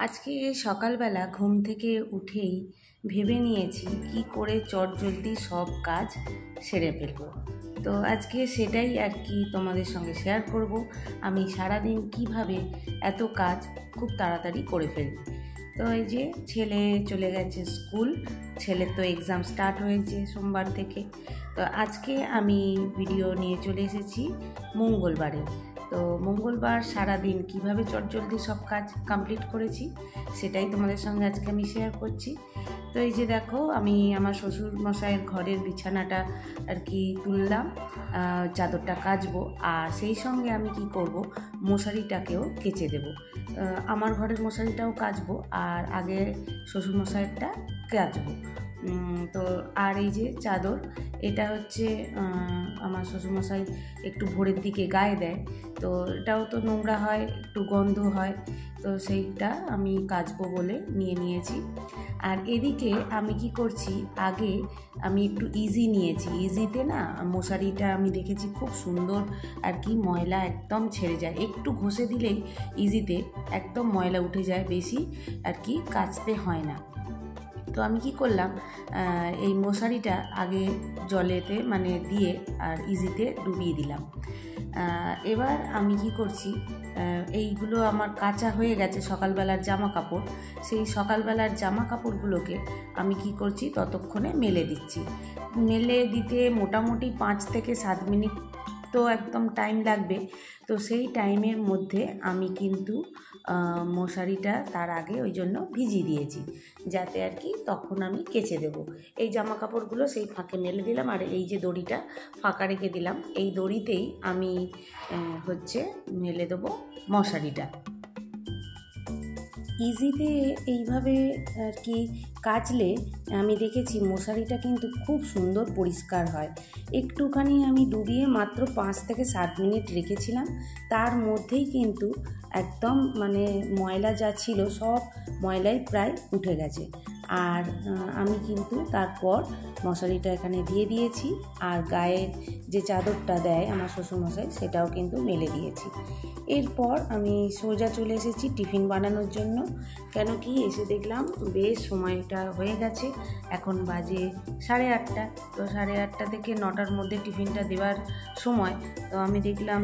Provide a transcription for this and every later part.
আজকে সকালবেলা ঘুম থেকে উঠেই ভেবে নিয়েছি কি করে চটজলদি সব কাজ সেরে ফেলবো। তো আজকে সেটাই আর কি তোমাদের সঙ্গে শেয়ার করব। আমি সারাদিন কিভাবে এত কাজ খুব তাড়াতাড়ি করে ফেলি। তো এই যে ছেলে চলে গেছে স্কুল, ছেলের তো এক্সাম স্টার্ট হয়েছে সোমবার থেকে। তো আজকে আমি ভিডিও নিয়ে চলে এসেছি মঙ্গলবারে। তো মঙ্গলবার সারাদিন কিভাবে চটজলদি সব কাজ কমপ্লিট করেছি সেটাই তোমাদের সঙ্গে আজকে আমি শেয়ার করছি। তো এই যে দেখো, আমি আমার শ্বশুর মশাইয়ের ঘরের বিছানাটা আর কি তুললাম, চাদরটা কাচবো, আর সেই সঙ্গে আমি কি করব, মশারিটাকেও কেচে দেব। আমার ঘরের মশারিটাও কাচবো আর আগে শ্বশুর মশাইয়েরটা কাচবো। তো আর এই যে চাদর, এটা হচ্ছে আমার শ্বশুরমশাই একটু ভোরের দিকে গায়ে দেয়, তো এটাও তো নোংরা হয়, একটু গন্ধ হয়, তো সেইটা আমি কাচবো বলে নিয়ে নিয়েছি। আর এদিকে আমি কি করছি, আগে আমি একটু ইজি নিয়েছি। ইজিতে না মশারিটা আমি দেখেছি খুব সুন্দর আর কি, ময়লা একদম ছেড়ে যায়, একটু ঘষে দিলেই ইজিতে একদম ময়লা উঠে যায়, বেশি আর কি কাচতে হয় না। তো আমি কি করলাম, এই মশারিটা আগে জলেতে মানে দিয়ে আর ইজিতে ডুবিয়ে দিলাম। এবার আমি কি করছি, এইগুলো আমার কাচা হয়ে গেছে সকালবেলার জামা কাপড়, সেই সকালবেলার জামা কাপড়গুলোকে আমি কি করছি ততক্ষণে মেলে দিচ্ছি। মেলে দিতে মোটামুটি 5 থেকে 7 মিনিট তো একদম টাইম লাগবে। তো সেই টাইমের মধ্যে আমি কিন্তু মশারিটা তার আগে ওই জন্য ভিজিয়ে দিয়েছি, যাতে আর কি তখন আমি কেচে দেব। এই জামা কাপড়গুলো সেই ফাঁকে মেলে দিলাম, আর এই যে দড়িটা ফাঁকা রেখে দিলাম, এই দড়িতেই আমি মেলে দেবো মশারিটা। ইজিতে এইভাবে আর কি কাচলে আমি দেখেছি মশারিটা কিন্তু খুব সুন্দর পরিষ্কার হয়। একটুখানি আমি ডুবিয়ে মাত্র 5 থেকে 7 মিনিট রেখেছিলাম, তার মধ্যেই কিন্তু একদম মানে ময়লা যা ছিল সব ময়লাই প্রায় উঠে গেছে। আর আমি কিন্তু তারপর মশারিটা এখানে দিয়ে দিয়েছি, আর গায়ের যে চাদরটা দেয় আমার শ্বশুরমশাই সেটাও কিন্তু মেলে দিয়েছি। এরপর আমি সোজা চলে এসেছি টিফিন বানানোর জন্য। কেন কি, এসে দেখলাম বেশ সময়টা হয়ে গেছে, এখন বাজে 8:30। তো 8:30 থেকে 9টার মধ্যে টিফিনটা দেওয়ার সময়। তো আমি দেখলাম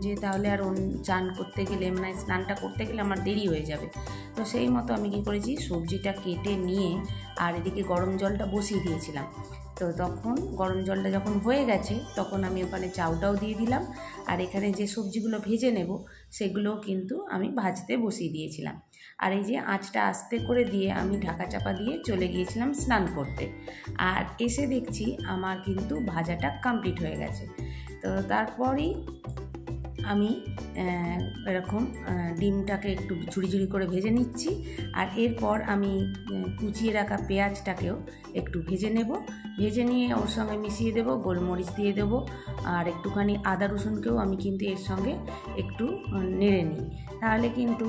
যে তাহলে আর চান করতে গেলে মানে স্নানটা করতে গেলে আমার দেরি হয়ে যাবে। তো সেই মতো আমি কী করেছি, সবজিটা কেটে নিয়ে আর এদিকে গরম জলটা বসিয়ে দিয়েছিলাম। তো তখন গরম জলটা যখন হয়ে গেছে তখন আমি ওখানে চাউটাও দিয়ে দিলাম, আর এখানে যে সবজিগুলো ভেজে নেব সেগুলোও কিন্তু আমি ভাজতে বসিয়ে দিয়েছিলাম। আর এই যে আঁচটা আস্তে করে দিয়ে আমি ঢাকা চাপা দিয়ে চলে গিয়েছিলাম স্নান করতে। আর এসে দেখছি আমার কিন্তু ভাজাটা কমপ্লিট হয়ে গেছে। তো তারপরেই আমি এরকম ডিমটাকে একটু ঝুড়ি ঝুড়ি করে ভেজে নিচ্ছি, আর এরপর আমি কুচিয়ে রাখা পেঁয়াজটাকেও একটু ভেজে নেব। ভেজে নিয়ে ওর সঙ্গে মিশিয়ে দেব, গোলমরিচ দিয়ে দেবো, আর একটুখানি আদা রসুনকেও আমি কিন্তু এর সঙ্গে একটু নেড়ে নিই, তাহলে কিন্তু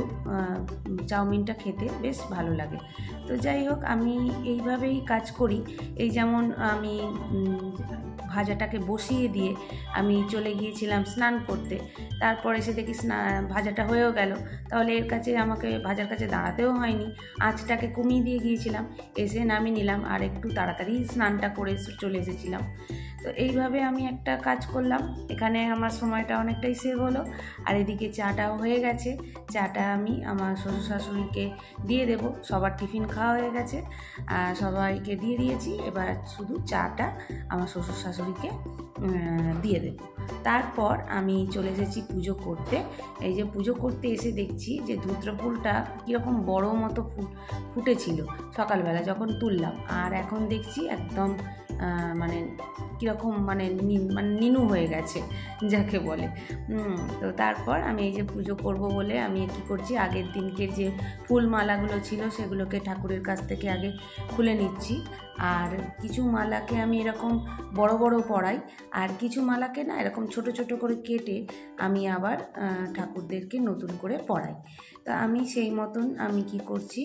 চাউমিনটা খেতে বেশ ভালো লাগে। তো যাই হোক, আমি এইভাবেই কাজ করি। এই যেমন আমি ভাজাটাকে বসিয়ে দিয়ে আমি চলে গিয়েছিলাম স্নান করতে, তারপর এসে দেখি ভাজাটা হয়েও গেল, তাহলে এর কাছে আমাকে ভাজার কাছে দাঁড়াতেও হয়নি, আঁচটাকে কমিয়ে দিয়ে গিয়েছিলাম, এসে নামিয়ে নিলাম আর একটু তাড়াতাড়ি স্নানটা করে চলে এসেছিলাম। তো এইভাবে আমি একটা কাজ করলাম, এখানে আমার সময়টা অনেকটাই সেভ হলো। আর এদিকে চাটাও হয়ে গেছে, চাটা আমি আমার শ্বশুর শাশুড়িকে দিয়ে দেবো, সবার টিফিন খাওয়া হয়ে গেছে, সবাইকে দিয়ে দিয়েছি, এবার শুধু চাটা আমার শ্বশুর শাশুড়িকে দিয়ে দেব। তারপর আমি চলে এসেছি পুজো করতে। এই যে পুজো করতে এসে দেখছি যে ধুত্র ফুলটা কীরকম বড় মতো ফুটেছিল সকালবেলা যখন তুললাম, আর এখন দেখছি একদম মানে কীরকম মানে নিনু হয়ে গেছে যাকে বলে। তো তারপর আমি এই যে পুজো করব বলে আমি কী করছি, আগের দিনকের যে ফুল মালাগুলো ছিল সেগুলোকে ঠাকুরের কাছ থেকে আগে খুলে নিচ্ছি। আর কিছু মালাকে আমি এরকম বড় বড় পরাই, আর কিছু মালাকে না এরকম ছোট ছোট করে কেটে আমি আবার ঠাকুরদেরকে নতুন করে পরাই। তা আমি সেই মতন আমি কি করছি,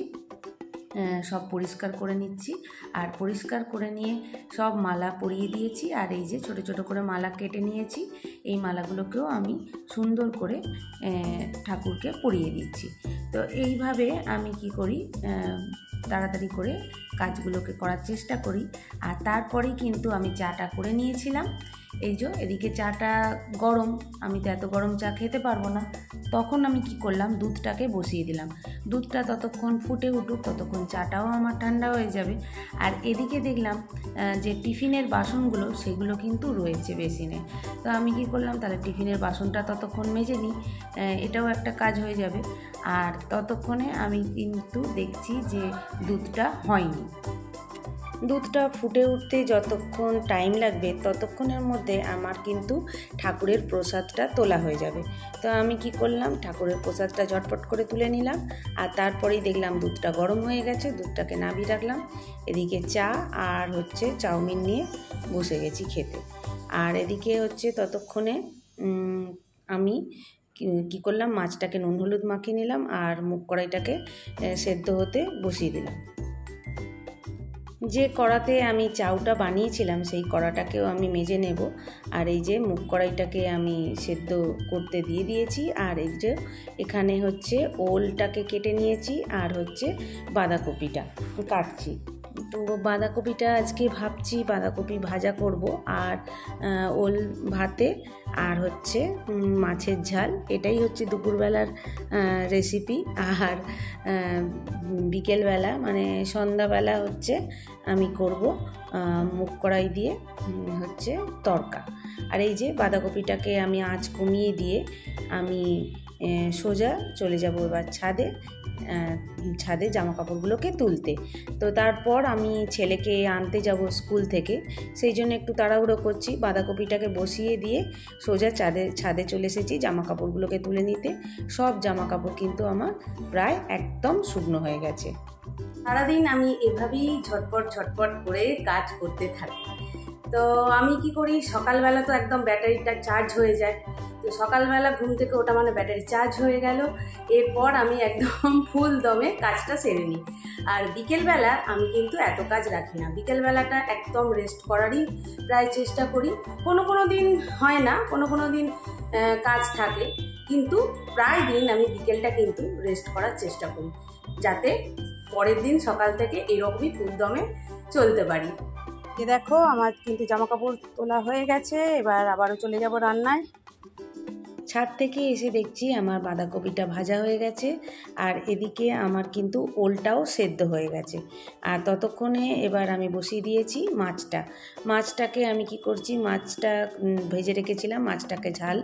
সব পরিষ্কার করে নিচ্ছি, আর পরিষ্কার করে নিয়ে সব মালা পরিয়ে দিয়েছি। আর এই যে ছোট ছোট করে মালা কেটে নিয়েছি, এই মালাগুলোকেও আমি সুন্দর করে ঠাকুরকে পরিয়ে দিচ্ছি। তো এইভাবে আমি কি করি, তাড়াতাড়ি করে কাজগুলোকে করার চেষ্টা করি। আর তারপরেই কিন্তু আমি চাটা করে নিয়েছিলাম। এই যে এদিকে চাটা গরম, আমি তো এত গরম চা খেতে পারবো না। তখন আমি কি করলাম, দুধটাকে বসিয়ে দিলাম। দুধটা ততক্ষণ ফুটে উঠুক, ততক্ষণ চাটাও আমার ঠান্ডা হয়ে যাবে। আর এদিকে দেখলাম যে টিফিনের বাসনগুলো সেগুলো কিন্তু রয়েছে বেসিনে। তো আমি কি করলাম, তাহলে টিফিনের বাসনটা ততক্ষণ মেজে নিই, এটাও একটা কাজ হয়ে যাবে। আর ততক্ষণে আমি কিন্তু দেখছি যে দুধটা হয়নি। দুধটা ফুটে উঠতে যতক্ষণ টাইম লাগবে ততক্ষণের মধ্যে আমার কিন্তু ঠাকুরের প্রসাদটা তোলা হয়ে যাবে। তো আমি কি করলাম, ঠাকুরের প্রসাদটা ঝটপট করে তুলে নিলাম। আর তারপরেই দেখলাম দুধটা গরম হয়ে গেছে, দুধটাকে নামিয়ে রাখলাম। এদিকে চা আর চাউমিন নিয়ে বসে গেছি খেতে। আর এদিকে ততক্ষণে আমি কি করলাম, মাছটাকে নুন হলুদ মাখিয়ে নিলাম আর মুগ কড়াইটাকে সেদ্ধ হতে বসিয়ে দিলাম। যে কড়াতে আমি চাউটা বানিয়েছিলাম সেই কড়াটাকেও আমি মেজে নেব। আর এই যে মুগ কড়াইটাকে আমি সেদ্ধ করতে দিয়ে দিয়েছি। আর এই যে এখানে ওলটাকে কেটে নিয়েছি আর বাঁধাকপিটা কাটছি। তো বাঁধাকপিটা আজকে ভাবছি বাঁধাকপি ভাজা করব, আর ওল ভাতে আর মাছের ঝাল, এটাই দুপুরবেলার রেসিপি। আর বিকেলবেলা মানে সন্ধ্যাবেলা আমি করব মুগ কড়াই দিয়ে তড়কা। আর এই যে বাঁধাকপিটাকে আমি আঁচ কমিয়ে দিয়ে আমি সোজা চলে যাব এবার ছাদে জামা কাপড়গুলোকে তুলতে। তো তারপর আমি ছেলেকে আনতে যাব স্কুল থেকে, সেই জন্য একটু তাড়াহুড়ো করছি। বাঁধাকপিটাকে বসিয়ে দিয়ে সোজা ছাদে চলে এসেছি জামা কাপড়গুলোকে তুলে নিতে। সব জামা কাপড় কিন্তু আমার প্রায় একদম শুকনো হয়ে গেছে। সারাদিন আমি এভাবেই ঝটপট করে কাজ করতে থাকি। তো আমি কি করি, সকালবেলা তো একদম ব্যাটারিটা চার্জ হয়ে যায়। তো সকালবেলা ঘুম থেকে ওটা মানে ব্যাটারি চার্জ হয়ে গেল, এরপর আমি একদম ফুল দমে কাজটা সেরে নিই। আর বিকেলবেলা আমি কিন্তু এত কাজ রাখি না, বিকেলবেলাটা একদম রেস্ট করারই প্রায় চেষ্টা করি। কোনো দিন হয় না, কোনো দিন কাজ থাকে, কিন্তু প্রায় দিন আমি বিকেলটা কিন্তু রেস্ট করার চেষ্টা করি, যাতে পরের দিন সকাল থেকে এরকমই ফুল দমে চলতে পারি। দেখো আমার কিন্তু জামা কাপড় তোলা হয়ে গেছে, এবার আবারও চলে যাব রান্নায়। ছাদ থেকে এসে দেখছি আমার বাঁধাকপিটা ভাজা হয়ে গেছে, আর এদিকে আমার কিন্তু ওলটাও সেদ্ধ হয়ে গেছে। আর ততক্ষণে এবার আমি বসিয়ে দিয়েছি মাছটাকে আমি কি করছি, মাছটা ভেজে রেখেছিলাম, মাছটাকে ঝাল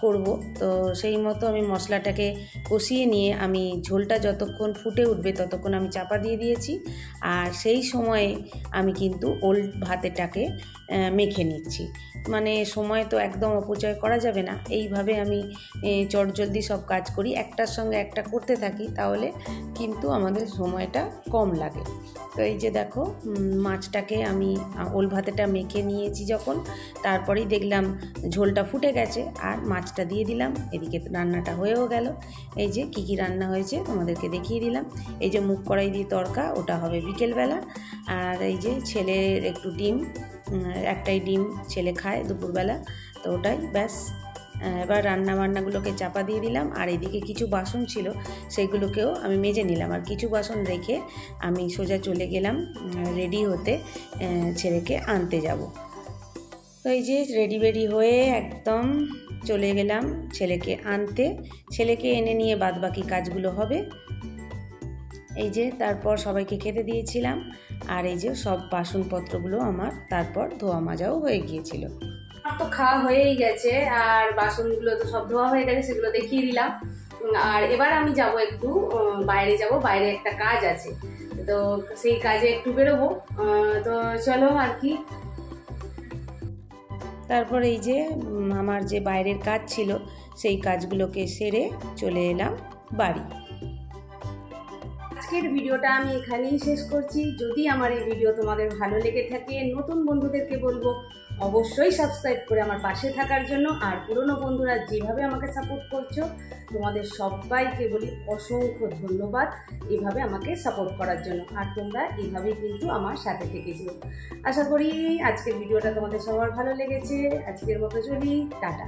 করব। তো সেই মতো আমি মশলাটাকে কষিয়ে নিয়ে আমি ঝোলটা যতক্ষণ ফুটে উঠবে ততক্ষণ আমি চাপা দিয়ে দিয়েছি। আর সেই সময়ে আমি কিন্তু ওল ভাতেটাকে মেখে নিচ্ছি। মানে সময় তো একদম অপচয় করা যাবে না, এইভাবে আমি চটজলদি সব কাজ করি, একটার সঙ্গে একটা করতে থাকি, তাহলে কিন্তু আমাদের সময়টা কম লাগে। তো এই যে দেখো মাছটাকে আমি ওল ভাতেটা মেখে নিয়েছি যখন, তারপরেই দেখলাম ঝোলটা ফুটে গেছে আর মাছটা দিয়ে দিলাম। এদিকে রান্নাটা হয়েও গেল। এই যে কী রান্না হয়েছে তোমাদেরকে দেখিয়ে দিলাম। এই যে মুগ কড়াই দিয়ে তড়কা, ওটা হবে বিকেলবেলা। আর এই যে ছেলের একটু ডিম, একটাই ডিম ছেলে খায় দুপুরবেলা, তো ওটাই ব্যাস। এবার রান্নাবান্নাগুলোকে চাপা দিয়ে দিলাম। আর এদিকে কিছু বাসন ছিল সেইগুলোকেও আমি মেজে নিলাম, আর কিছু বাসন রেখে আমি সোজা চলে গেলাম রেডি হতে, ছেলেকে আনতে যাব। তো এই যে রেডি হয়ে একদম চলে গেলাম ছেলেকে আনতে। ছেলেকে এনে নিয়ে বাদবাকি কাজগুলো হবে। এই যে তারপর সবাইকে খেতে দিয়েছিলাম, আর এই যে সব বাসনপত্রগুলো আমার তারপর ধোয়া মাজাও হয়ে গিয়েছিল। আমার তো খাওয়া হয়েই গেছে, আর বাসনগুলো তো সব ধোয়া হয়ে গেছে, সেগুলো দেখিয়ে দিলাম। আর এবার আমি যাব একটু বাইরে একটা কাজ আছে, তো সেই কাজে একটু বেরোবো। তো চলো আর কি। তারপর এই যে আমার যে বাইরের কাজ ছিল সেই কাজগুলোকে সেরে চলে এলাম বাড়ি। আজকের ভিডিওটা আমি এখানেই শেষ করছি। যদি আমার এই ভিডিও তোমাদের ভালো লেগে থাকে, নতুন বন্ধুদেরকে বলবো অবশ্যই সাবস্ক্রাইব করে আমার পাশে থাকার জন্য। আর পুরনো বন্ধুরা যেভাবে আমাকে সাপোর্ট করছো, তোমাদের সবাইকে বলি অসংখ্য ধন্যবাদ এভাবে আমাকে সাপোর্ট করার জন্য। আর তোমরা এভাবেই কিন্তু আমার সাথে থেকেছো। আশা করি আজকের ভিডিওটা তোমাদের সবার ভালো লেগেছে। আজকের মতো চলি, টাটা।